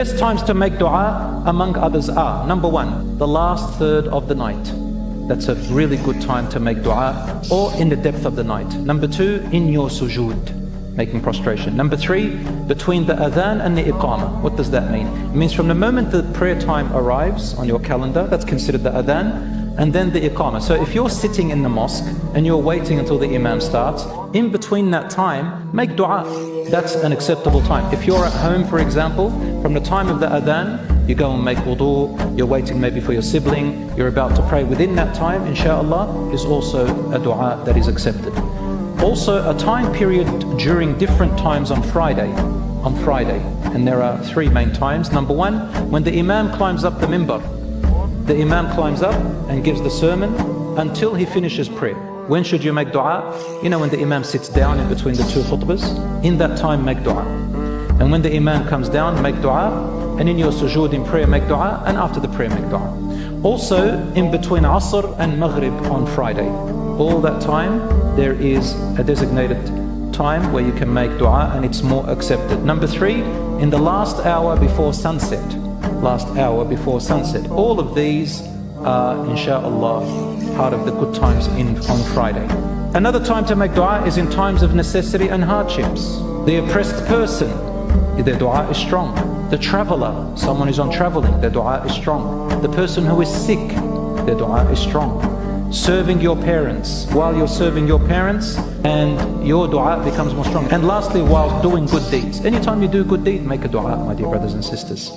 Best times to make dua among others are, number one, the last third of the night. That's a really good time to make dua, or in the depth of the night. Number two, in your sujood, making prostration. Number three, between the adhan and the iqamah. What does that mean? It means from the moment the prayer time arrives on your calendar, that's considered the adhan, and then the iqamah. So if you're sitting in the mosque and you're waiting until the imam starts, in between that time, make dua. That's an acceptable time. If you're at home, for example, from the time of the adhan, you go and make wudu, you're waiting maybe for your sibling, you're about to pray. Within that time, inshallah, is also a dua that is accepted. Also, a time period during different times on Friday. And there are three main times. Number one, when the imam climbs up the minbar. The imam climbs up and gives the sermon until he finishes prayer. When should you make dua? You know, when the imam sits down in between the two khutbahs, in that time make dua. And when the imam comes down, make dua. And in your sujood in prayer, make dua. And after the prayer, make dua. Also, in between Asr and Maghrib on Friday. All that time, there is a designated time where you can make dua and it's more accepted. Number three, in the last hour before sunset. Last hour before sunset. All of these are, inshallah, part of the good times on Friday. Another time to make dua is in times of necessity and hardships. The oppressed person, their dua is strong. The traveler, someone who's on traveling, their dua is strong. The person who is sick, their dua is strong. Serving your parents, while you're serving your parents, and your dua becomes more strong. And lastly, while doing good deeds. Anytime you do good deed, make a dua, my dear brothers and sisters.